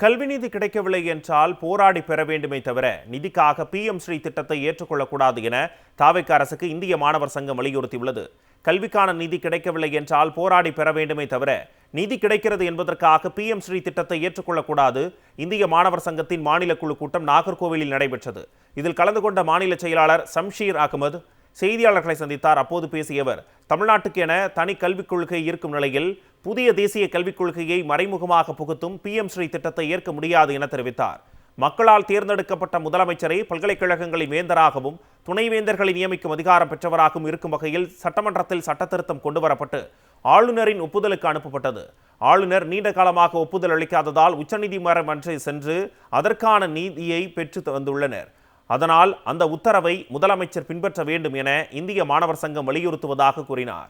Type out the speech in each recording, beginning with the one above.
கல்வி நிதி கிடைக்கவில்லை என்றால் போராடி பெற வேண்டுமே தவிர நிதிக்காக PM ஸ்ரீ திட்டத்தை ஏற்றுக்கொள்ளக்கூடாது என தாவேகா அரசுக்கு இந்திய மாணவர் சங்கம் வலியுறுத்தியுள்ளது. கல்விக்கான நிதி கிடைக்கவில்லை என்றால் போராடி பெற வேண்டுமே தவிர நிதி கிடைக்கிறது என்பதற்காக PM ஸ்ரீ திட்டத்தை ஏற்றுக்கொள்ளக்கூடாது. இந்திய மாணவர் சங்கத்தின் மாநில குழு கூட்டம் நாகர்கோவிலில் நடைபெற்றது. இதில் கலந்து கொண்ட மாநில செயலாளர் சம்ஷீர் அகமது செய்தியாளர்களை சந்தித்தார். அப்போது பேசிய அவர், தமிழ்நாட்டுக்கு என தனி கல்விக் கொள்கை இருக்கும் நிலையில் புதிய தேசிய கல்விக் கொள்கையை மறைமுகமாக புகுத்தும் PM ஸ்ரீ திட்டத்தை ஏற்க முடியாது என தெரிவித்தார். மக்களால் தேர்ந்தெடுக்கப்பட்ட முதலமைச்சரை பல்கலைக்கழகங்களின் வேந்தராகவும் துணைவேந்தர்களை நியமிக்கும் அதிகாரம் பெற்றவராகவும் இருக்கும் வகையில் சட்டமன்றத்தில் சட்டத்திருத்தம் கொண்டுவரப்பட்டு ஆளுநரின் ஒப்புதலுக்கு அனுப்பப்பட்டது. ஆளுநர் நீண்ட காலமாக ஒப்புதல் அளிக்காததால் உச்சநீதிமன்றம் சென்று அதற்கான நீதியை பெற்று வந்துள்ளனர். அதனால் அந்த உத்தரவை முதலமைச்சர் பின்பற்ற வேண்டும் என இந்திய மாணவர் சங்கம் வலியுறுத்துவதாக கூறினார்.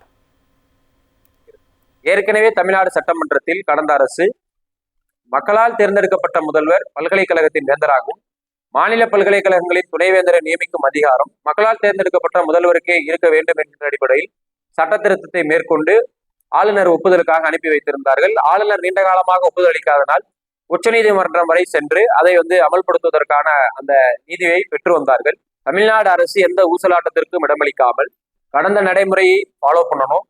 ஏற்கனவே தமிழ்நாடு சட்டமன்றத்தில் கடந்த அரசு மக்களால் தேர்ந்தெடுக்கப்பட்ட முதல்வர் பல்கலைக்கழகத்தின் வேந்தராகவும் மாநில பல்கலைக்கழகங்களின் துணைவேந்தரை நியமிக்கும் அதிகாரம் மக்களால் தேர்ந்தெடுக்கப்பட்ட முதல்வருக்கே இருக்க வேண்டும் என்ற அடிப்படையில் சட்ட திருத்தத்தை மேற்கொண்டு ஆளுநர் ஒப்புதலுக்காக அனுப்பி வைத்திருந்தார்கள். ஆளுநர் நீண்ட காலமாக ஒப்புதல் அளிக்காதனால் உச்சநீதிமன்றம் வரை சென்று அதை அமல்படுத்துவதற்கான அந்த நீதியை பெற்று வந்தார்கள். தமிழ்நாடு அரசு எந்த ஊசலாட்டத்திற்கும் இடமளிக்காமல் கடந்த நடைமுறையை ஃபாலோ பண்ணணும்,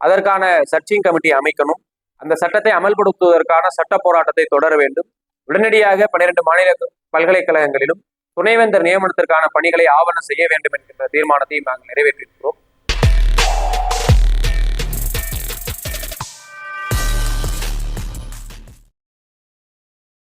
அதற்கான சர்ச்சிங் கமிட்டி அமைக்கணும், அந்த சட்டத்தை அமல்படுத்துவதற்கான சட்ட போராட்டத்தை தொடர வேண்டும். உடனடியாக 12 மாநில பல்கலைக்கழகங்களிலும் துணைவேந்தர் நியமனத்திற்கான பணிகளை ஆவணம் செய்ய வேண்டும் என்கின்ற தீர்மானத்தையும் நாங்கள் நிறைவேற்றியிருக்கிறோம்.